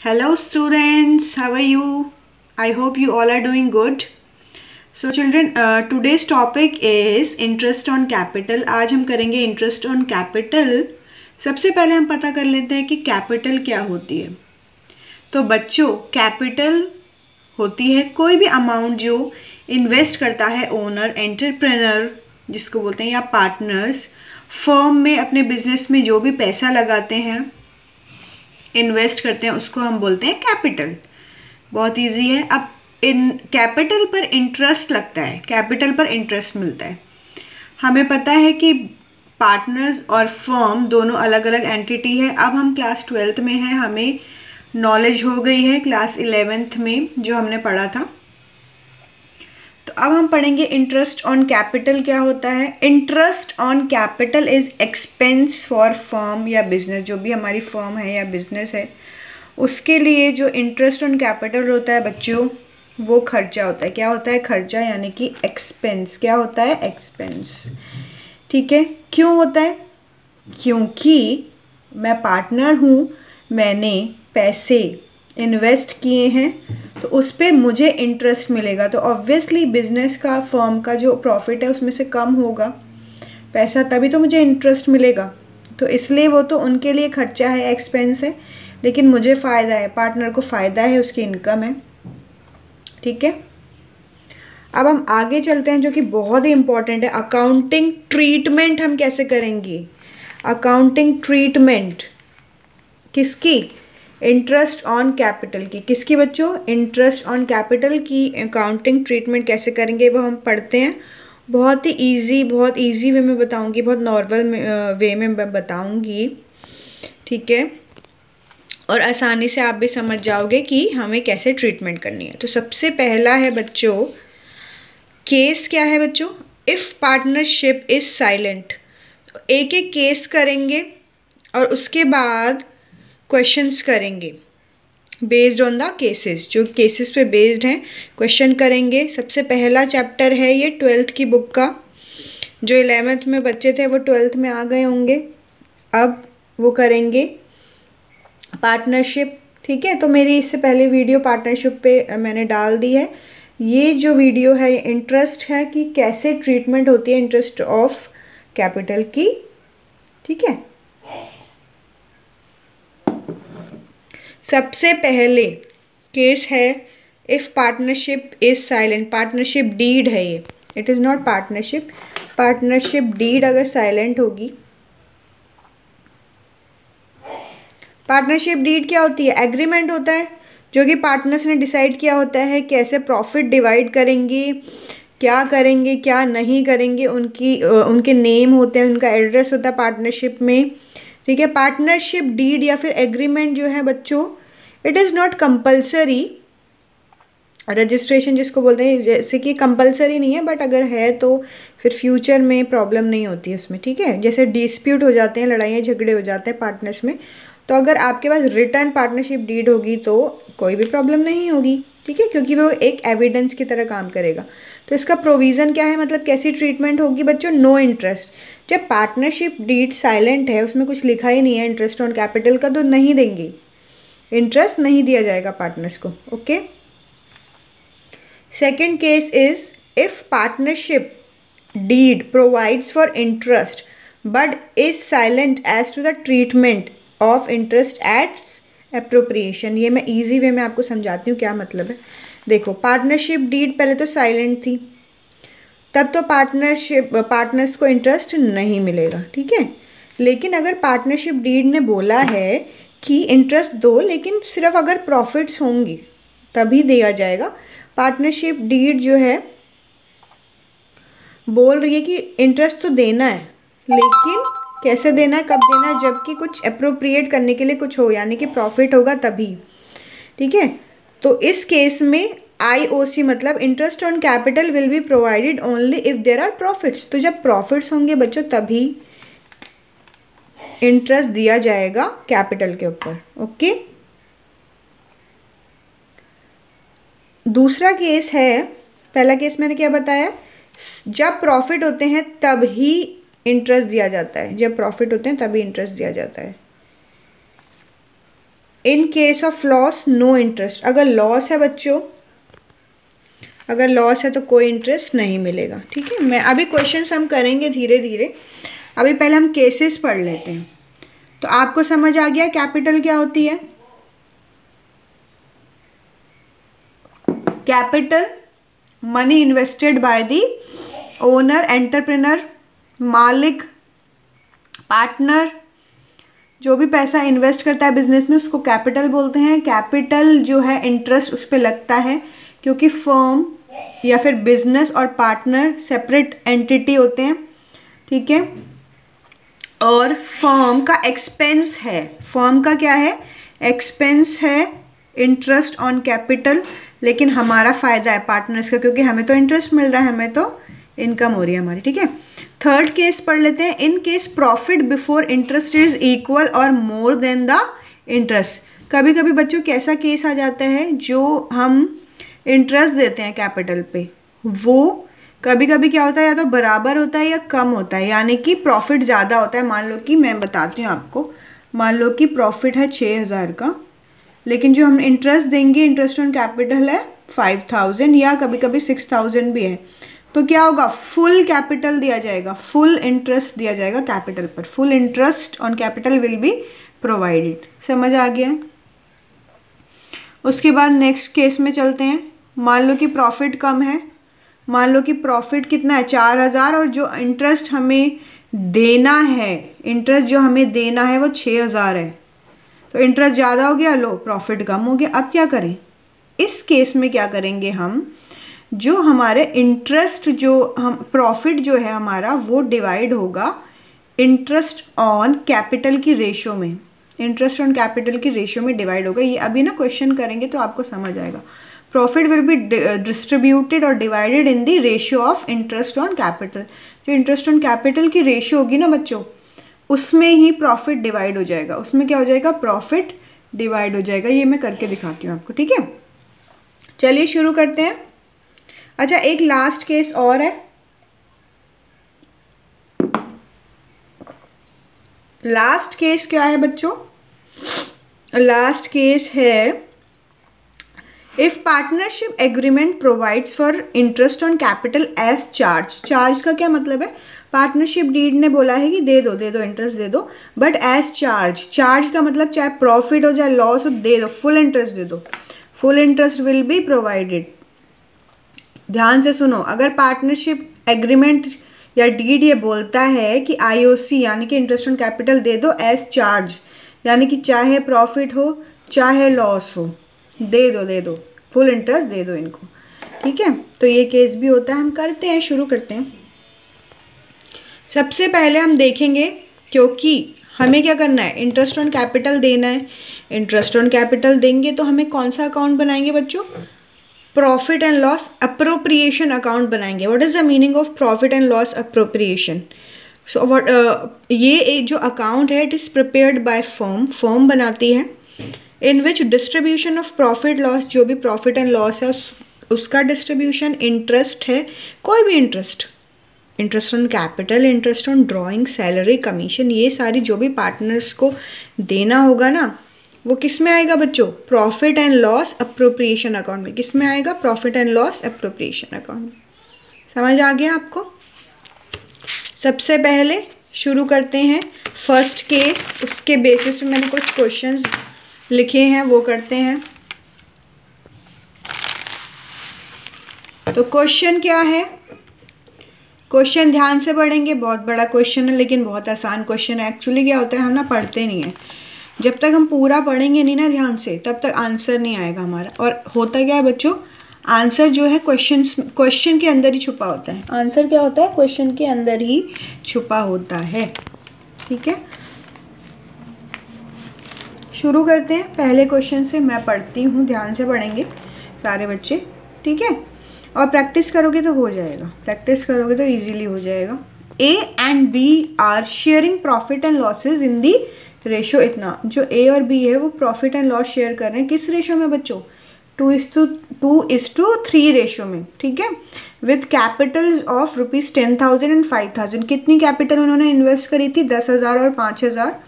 Hello students, how are you? I hope you all are doing good. So children, today's topic is interest on capital. आज हम करेंगे interest on capital. सबसे पहले हम पता कर लेते हैं कि capital क्या होती है. तो बच्चों, capital होती है कोई भी अमाउंट जो इन्वेस्ट करता है ओनर, एंटरप्रेनर जिसको बोलते हैं, या पार्टनर्स फर्म में अपने बिजनेस में जो भी पैसा लगाते हैं, इन्वेस्ट करते हैं, उसको हम बोलते हैं कैपिटल. बहुत इजी है. अब इन कैपिटल पर इंटरेस्ट लगता है, कैपिटल पर इंटरेस्ट मिलता है. हमें पता है कि पार्टनर्स और फर्म दोनों अलग अलग एंटिटी है. अब हम क्लास 12th में हैं, हमें नॉलेज हो गई है क्लास 11th में जो हमने पढ़ा था. तो अब हम पढ़ेंगे इंटरेस्ट ऑन कैपिटल क्या होता है. Interest on capital is expense for firm या बिजनेस. जो भी हमारी फर्म है या बिजनेस है उसके लिए जो इंटरेस्ट ऑन कैपिटल होता है बच्चों, वो खर्चा होता है. क्या होता है? खर्चा, यानी कि एक्सपेंस. क्या होता है? एक्सपेंस. ठीक है. क्यों होता है? क्योंकि मैं पार्टनर हूँ, मैंने पैसे इन्वेस्ट किए हैं, तो उस पर मुझे इंटरेस्ट मिलेगा. तो ऑब्वियसली बिजनेस का, फर्म का जो प्रॉफिट है उसमें से कम होगा पैसा, तभी तो मुझे इंटरेस्ट मिलेगा. तो इसलिए वो तो उनके लिए खर्चा है, एक्सपेंस है, लेकिन मुझे फ़ायदा है, पार्टनर को फ़ायदा है, उसकी इनकम है. ठीक है. अब हम आगे चलते हैं जो कि बहुत ही इम्पॉर्टेंट है. अकाउंटिंग ट्रीटमेंट हम कैसे करेंगे. अकाउंटिंग ट्रीटमेंट किसकी? इंटरेस्ट ऑन कैपिटल की. किसकी बच्चों? इंटरेस्ट ऑन कैपिटल की. अकाउंटिंग ट्रीटमेंट कैसे करेंगे वो हम पढ़ते हैं. बहुत ही ईजी वे में बताऊंगी, बहुत नॉर्मल वे में बताऊंगी. ठीक है. और आसानी से आप भी समझ जाओगे कि हमें कैसे ट्रीटमेंट करनी है. तो सबसे पहला है बच्चों, केस क्या है बच्चों? If partnership is silent. एक एक केस करेंगे और उसके बाद क्वेश्चंस करेंगे बेस्ड ऑन द केसेस. जो केसेस पे बेस्ड हैं क्वेश्चन करेंगे. सबसे पहला चैप्टर है ये 12th की बुक का. जो 11th में बच्चे थे वो 12th में आ गए होंगे. अब वो करेंगे पार्टनरशिप. ठीक है. तो मेरी इससे पहले वीडियो पार्टनरशिप पे मैंने डाल दी है. ये जो वीडियो है ये इंटरेस्ट है कि कैसे ट्रीटमेंट होती है इंटरेस्ट ऑफ कैपिटल की. ठीक है. सबसे पहले केस है if partnership is silent. Partnership deed है ये, it is not partnership. Partnership deed अगर साइलेंट होगी. पार्टनरशिप डीड क्या होती है? एग्रीमेंट होता है जो कि पार्टनर्स ने डिसाइड किया होता है कैसे प्रॉफिट डिवाइड करेंगे, क्या करेंगे, क्या नहीं करेंगे. उनके नेम होते हैं, उनका एड्रेस होता है पार्टनरशिप में. ठीक है. पार्टनरशिप डीड या फिर एग्रीमेंट जो है बच्चों, it is not compulsory. Registration जिसको बोलते हैं, जैसे कि कंपल्सरी नहीं है, बट अगर है तो फिर फ्यूचर में प्रॉब्लम नहीं होती है उसमें. ठीक है. जैसे डिस्प्यूट हो जाते हैं, लड़ाइयाँ झगड़े हो जाते हैं पार्टनर्स में, तो अगर आपके पास रिटर्न पार्टनरशिप डीड होगी तो कोई भी प्रॉब्लम नहीं होगी. ठीक है. क्योंकि वो एक एविडेंस की तरह काम करेगा. तो इसका प्रोविज़न क्या है, मतलब कैसी ट्रीटमेंट होगी बच्चों? No interest. जब पार्टनरशिप डीड साइलेंट है, उसमें कुछ लिखा ही नहीं है इंटरेस्ट ऑन कैपिटल का, तो नहीं देंगे, इंटरेस्ट नहीं दिया जाएगा पार्टनर्स को. Okay. Second case is if partnership deed provides for interest but is silent as to the treatment of interest its appropriation. ये मैं इजी वे में आपको समझाती हूँ क्या मतलब है. देखो, पार्टनरशिप डीड पहले तो साइलेंट थी, तब तो पार्टनर्स को इंटरेस्ट नहीं मिलेगा. ठीक है. लेकिन अगर पार्टनरशिप डीड ने बोला है कि इंटरेस्ट दो, लेकिन सिर्फ अगर प्रॉफिट्स होंगी तभी दिया जाएगा. पार्टनरशिप डीड जो है बोल रही है कि इंटरेस्ट तो देना है, लेकिन कैसे देना है, कब देना है, जबकि कुछ अप्रोप्रिएट करने के लिए कुछ हो, यानी कि प्रॉफिट होगा तभी. ठीक है. तो इस केस में IOC मतलब interest on capital will be provided only if there are profits. तो जब प्रॉफिट्स होंगे बच्चों तभी इंटरेस्ट दिया जाएगा कैपिटल के ऊपर. ओके. दूसरा केस है, पहला केस मैंने क्या बताया, जब प्रॉफिट होते हैं तब ही इंटरेस्ट दिया जाता है. जब प्रॉफिट होते हैं तभी इंटरेस्ट दिया जाता है. In case of loss no interest. अगर लॉस है बच्चों, अगर लॉस है तो कोई इंटरेस्ट नहीं मिलेगा। ठीक है, मैं अभी क्वेश्चंस हम करेंगे धीरे धीरे, अभी पहले हम केसेस पढ़ लेते हैं। तो आपको समझ आ गया कैपिटल क्या होती है? Capital money invested by the owner, entrepreneur, मालिक, पार्टनर, जो भी पैसा इन्वेस्ट करता है बिजनेस में उसको कैपिटल बोलते हैं। कैपिटल जो है इंटरेस्ट उस पर लगता है, क्योंकि फर्म या फिर बिजनेस और पार्टनर सेपरेट एंटिटी होते हैं। ठीक है, और फर्म का एक्सपेंस है, फर्म का क्या है? एक्सपेंस है इंटरेस्ट ऑन कैपिटल, लेकिन हमारा फ़ायदा है पार्टनर्स का, क्योंकि हमें तो इंटरेस्ट मिल रहा है, हमें तो इनकम हो रही है हमारी। ठीक है, थर्ड केस पढ़ लेते हैं। In case profit before interest is equal और मोर देन द इंटरेस्ट। कभी कभी बच्चों कैसा केस आ जाता है, जो हम इंटरेस्ट देते हैं कैपिटल पे, वो कभी कभी क्या होता है, या तो बराबर होता है या कम होता है, यानी कि प्रॉफिट ज़्यादा होता है। मान लो कि मैं बताती हूँ आपको, मान लो कि प्रॉफिट है 6,000 का, लेकिन जो हम इंटरेस्ट देंगे, इंटरेस्ट ऑन कैपिटल है 5,000 या कभी कभी 6,000 भी है, तो क्या होगा? फुल कैपिटल दिया जाएगा, फुल इंटरेस्ट दिया जाएगा कैपिटल पर, full interest on capital will be provided. समझ आ गया? उसके बाद नेक्स्ट केस में चलते हैं। मान लो कि प्रॉफिट कम है, मान लो कि प्रॉफिट कितना है 4,000, और जो इंटरेस्ट हमें देना है, इंटरेस्ट जो हमें देना है वो 6,000 है, तो इंटरेस्ट ज़्यादा हो गया, लो प्रॉफिट कम हो गया। अब क्या करें? इस केस में क्या करेंगे हम, जो हमारे इंटरेस्ट, जो हम प्रॉफिट जो है हमारा, वो डिवाइड होगा इंटरेस्ट ऑन कैपिटल की रेशो में, इंटरेस्ट ऑन कैपिटल की रेशो में डिवाइड होगा। ये अभी ना क्वेश्चन करेंगे तो आपको समझ आएगा। प्रॉफिट विल बी डिस्ट्रीब्यूटेड और divided in the ratio of interest on capital. जो इंटरेस्ट ऑन कैपिटल की रेशियो होगी ना बच्चों, उसमें ही प्रॉफिट डिवाइड हो जाएगा, उसमें क्या हो जाएगा? प्रॉफिट डिवाइड हो जाएगा। ये मैं करके दिखाती हूँ आपको। ठीक है, चलिए शुरू करते हैं। अच्छा, एक लास्ट केस और है। लास्ट केस क्या है बच्चों? लास्ट केस है, if partnership agreement provides for interest on capital as charge. Charge का क्या मतलब है? पार्टनरशिप डीड ने बोला है कि दे दो इंटरेस्ट दे दो, बट एज चार्ज। चार्ज का मतलब चाहे प्रॉफिट हो चाहे लॉस हो, दे दो, फुल इंटरेस्ट दे दो, full interest will be provided. ध्यान से सुनो, अगर पार्टनरशिप एग्रीमेंट या डीड ये बोलता है कि आईओसी यानी कि इंटरेस्ट ऑन कैपिटल दे दो एज चार्ज, यानी कि चाहे प्रॉफिट हो चाहे लॉस हो, दे दो फुल इंटरेस्ट दे दो इनको। ठीक है, तो ये केस भी होता है। हम करते हैं, शुरू करते हैं। सबसे पहले हम देखेंगे, क्योंकि हमें क्या करना है? इंटरेस्ट ऑन कैपिटल देना है। इंटरेस्ट ऑन कैपिटल देंगे तो हमें कौन सा अकाउंट बनाएंगे बच्चों? Profit and loss appropriation account बनाएंगे। What is the meaning of profit and loss appropriation? So what, ये एक जो अकाउंट है, it is prepared by firm बनाती है, in which distribution of profit loss, जो भी प्रॉफिट एंड लॉस है उसका डिस्ट्रीब्यूशन, इंटरेस्ट है, कोई भी interest, interest on capital, interest on drawing, salary, commission, ये सारी जो भी पार्टनर्स को देना होगा ना, वो किस में आएगा बच्चों? Profit and loss appropriation account में। किस में आएगा? Profit and loss appropriation account में। समझ आ गया आपको? सबसे पहले शुरू करते हैं फर्स्ट केस, उसके बेसिस पे मैंने कुछ क्वेश्चंस लिखे हैं, वो करते हैं। तो क्वेश्चन क्या है? क्वेश्चन ध्यान से पढ़ेंगे, बहुत बड़ा क्वेश्चन है लेकिन बहुत आसान क्वेश्चन है। एक्चुअली क्या होता है, हम ना पढ़ते नहीं है, जब तक हम पूरा पढ़ेंगे नहीं ना ध्यान से, तब तक आंसर नहीं आएगा हमारा। और होता क्या है बच्चों, आंसर जो है क्वेश्चन के अंदर ही छुपा होता है। आंसर क्या होता है? क्वेश्चन के अंदर ही छुपा होता है। ठीक है, शुरू करते हैं पहले क्वेश्चन से। मैं पढ़ती हूँ, ध्यान से पढ़ेंगे सारे बच्चे। ठीक है, और प्रैक्टिस करोगे तो हो जाएगा, प्रैक्टिस करोगे तो इजीली हो जाएगा। A and B are sharing profit and losses in the ratio इतना। जो ए और बी है वो प्रॉफिट एंड लॉस शेयर कर रहे हैं, किस रेशो में बच्चों? 2:3 रेशो में। ठीक है, विथ कैपिटल ऑफ ₹10,000 एंड 5,000। कितनी कैपिटल उन्होंने इन्वेस्ट करी थी? 10,000 और 5,000।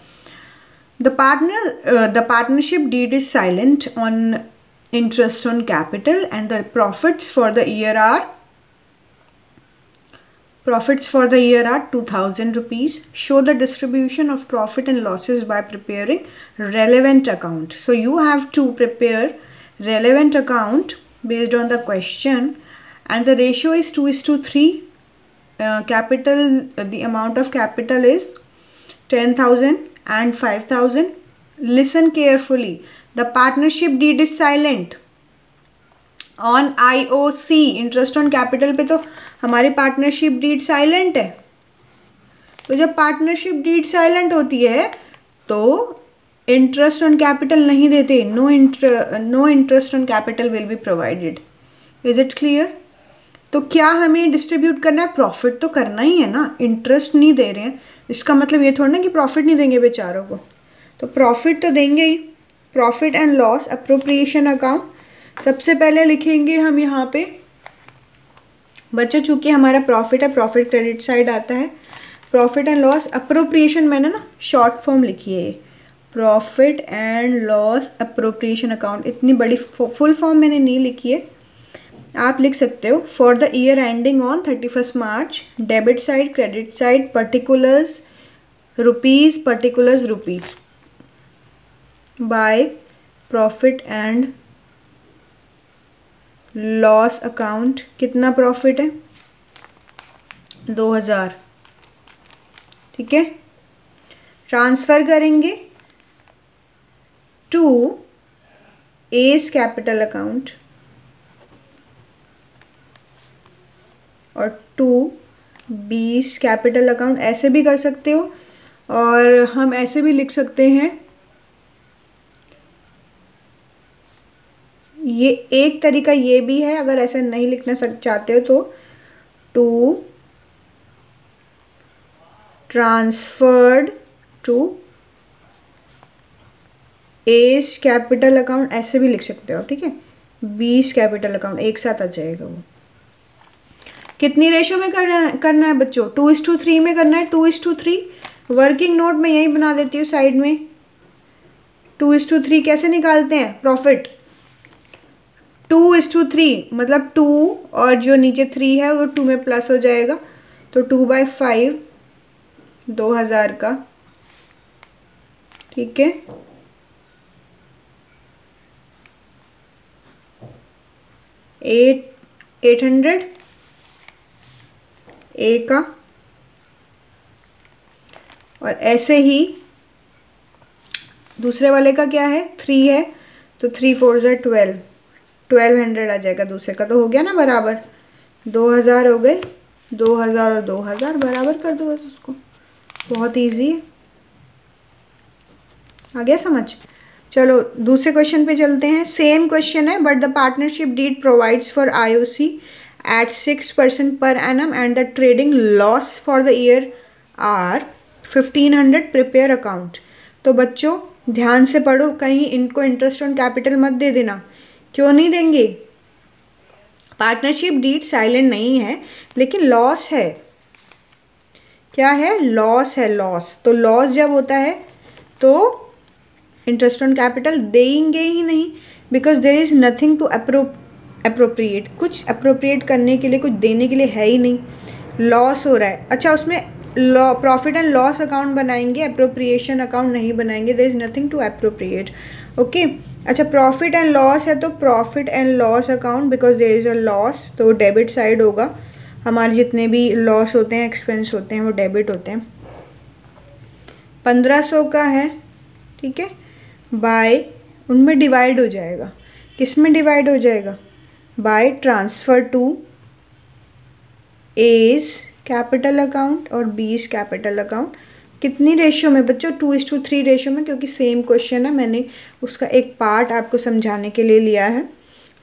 The partnership deed is silent on interest on capital, and the profits for the year are 2000 rupees. Show the distribution of profit and losses by preparing relevant account. So you have to prepare relevant account based on the question, and the ratio is 2:3. Capital, the amount of capital is 10,000 and 5,000. Listen carefully. The partnership deed is silent on IOC, interest on capital पे तो हमारी partnership deed silent है। तो जब partnership deed silent होती है तो interest on capital नहीं देते, no interest on capital will be provided. Is it clear? तो क्या हमें डिस्ट्रीब्यूट करना है? प्रॉफिट तो करना ही है ना, इंटरेस्ट नहीं दे रहे हैं, इसका मतलब ये थोड़ा ना कि प्रॉफिट नहीं देंगे बेचारों को, तो प्रॉफिट तो देंगे ही। Profit and loss appropriation account सबसे पहले लिखेंगे हम यहाँ पे बच्चों, चूंकि हमारा प्रॉफिट है, प्रॉफिट क्रेडिट साइड आता है। प्रॉफिट एंड लॉस अप्रोप्रिएशन मैंने ना शॉर्ट फॉर्म लिखी है, profit and loss appropriation account, इतनी बड़ी फुल फॉर्म मैंने नहीं लिखी है, आप लिख सकते हो। For the year ending on 31 March, debit side credit side, particulars rupees by profit and loss account. कितना प्रॉफिट है? 2000, ठीक है। ट्रांसफ़र करेंगे टू एस कैपिटल अकाउंट और टू बीस कैपिटल अकाउंट, ऐसे भी कर सकते हो और हम ऐसे भी लिख सकते हैं। ये एक तरीका ये भी है, अगर ऐसा नहीं लिखना चाहते हो तो to transferred to A's capital account, ऐसे भी लिख सकते हो, ठीक है। 20 कैपिटल अकाउंट एक साथ आ जाएगा। वो कितनी रेशो में करना है बच्चों? 2:3 में करना है। 2:3 वर्किंग नोट में यही बना देती हूँ साइड में। 2:3 कैसे निकालते हैं प्रॉफिट? 2:3 मतलब 2 और जो नीचे 3 है वो 2 में प्लस हो जाएगा, तो 2/5 2000 का, ठीक है। एट 800 ए का, और ऐसे ही दूसरे वाले का क्या है? 3 है, तो 3 4 12, 1200 आ जाएगा दूसरे का। तो हो गया ना बराबर, 2000 हो गए, 2000 और 2000 बराबर कर दो बस उसको, बहुत इजी है। आ गया समझ? चलो दूसरे क्वेश्चन पे चलते हैं। सेम क्वेश्चन है, but the partnership deed provides for IOC at 6% per annum and the trading loss for the year are 1500, prepare account। तो बच्चों ध्यान से पढ़ो, कहीं इनको इंटरेस्ट ऑन कैपिटल मत दे देना। क्यों नहीं देंगे? पार्टनरशिप डीड साइलेंट नहीं है, लेकिन लॉस है। क्या है? लॉस है, लॉस। तो लॉस जब होता है तो इंटरेस्ट ऑन कैपिटल देंगे ही नहीं, because there is nothing to appropriate, कुछ अप्रोप्रिएट करने के लिए, कुछ देने के लिए है ही नहीं। लॉस हो रहा है, अच्छा उसमें प्रॉफिट एंड लॉस अकाउंट बनाएंगे, अप्रोप्रिएशन अकाउंट नहीं बनाएंगे, there is nothing to appropriate. Okay, अच्छा प्रॉफिट एंड लॉस है तो profit and loss account, because there is a loss, तो डेबिट साइड होगा। हमारे जितने भी लॉस होते हैं, एक्सपेंस होते हैं, वो डेबिट होते हैं। 1500 का है, ठीक है, बाय, उनमें डिवाइड हो जाएगा। किस में डिवाइड हो जाएगा? By transfer to A's capital account और बीस कैपिटल अकाउंट। कितनी रेशियो में बच्चों? 2:3 रेशियो में, क्योंकि सेम क्वेश्चन है, मैंने उसका एक पार्ट आपको समझाने के लिए लिया है।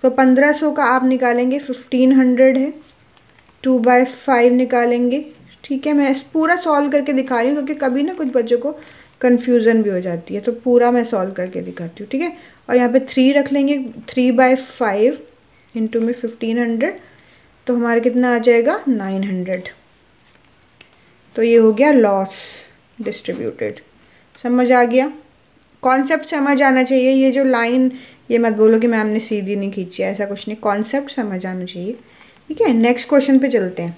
तो 1500 का आप निकालेंगे, 1500 है, 2/5 निकालेंगे, ठीक है। मैं पूरा सॉल्व करके दिखा रही हूँ, क्योंकि कभी ना कुछ बच्चों को कन्फ्यूज़न भी हो जाती है, तो पूरा मैं सॉल्व करके दिखाती हूँ, ठीक है। और यहाँ पे 3 रख लेंगे, 3/5 इंटू में 1500, तो हमारा कितना आ जाएगा? 900। तो ये हो गया लॉस डिस्ट्रीब्यूटेड। समझ आ गया? कॉन्सेप्ट समझ आना चाहिए। ये जो लाइन, ये मत बोलो कि मैम ने सीधी नहीं खींची, ऐसा कुछ नहीं, कॉन्सेप्ट समझ आना चाहिए। ठीक है, नेक्स्ट क्वेश्चन पे चलते हैं।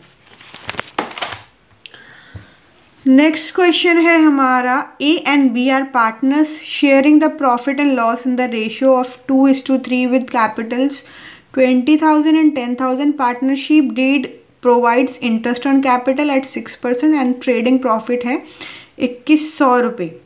नेक्स्ट क्वेश्चन है हमारा, A and B are partners sharing the profit and loss in the ratio of 2:3 with capitals 20,000 and 10,000। Partnership deed provides interest on capital at 6% and trading profit है 2100 रुपये।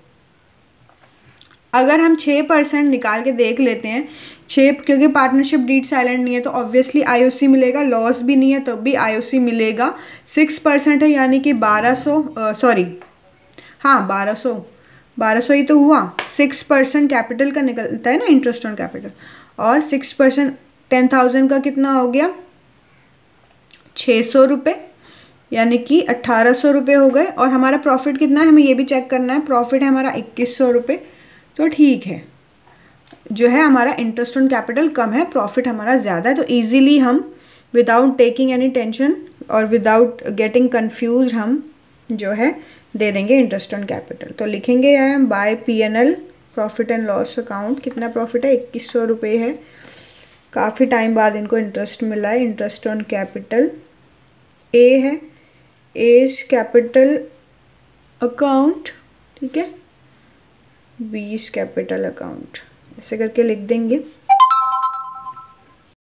अगर हम 6% निकाल के देख लेते हैं, 6, क्योंकि पार्टनरशिप डीड साइलेंट नहीं है तो ऑब्वियसली आईओसी मिलेगा, लॉस भी नहीं है तब भी आईओसी मिलेगा। 6% है यानी कि 1200, सॉरी हाँ 1200 ही तो हुआ। 6% कैपिटल का निकलता है ना, इंटरेस्ट ऑन कैपिटल, और 6% 10,000 का कितना हो गया, 600 रुपये, यानी कि 1800 रुपये हो गए। और हमारा प्रॉफिट कितना है, हमें ये भी चेक करना है, प्रॉफिट है हमारा 2100 रुपये। तो ठीक है, जो है हमारा इंटरेस्ट ऑन कैपिटल कम है, प्रॉफिट हमारा ज़्यादा है, तो इजीली हम विदाउट टेकिंग एनी टेंशन और विदाउट गेटिंग कंफ्यूज हम जो है दे देंगे इंटरेस्ट ऑन कैपिटल। तो लिखेंगे हम by P&L, profit and loss account. कितना प्रॉफिट है, 2100 रुपये है। काफ़ी टाइम बाद इनको इंटरेस्ट मिला है। इंटरेस्ट ऑन कैपिटल ए है, एज कैपिटल अकाउंट, ठीक है, 20 कैपिटल अकाउंट, ऐसे करके लिख देंगे।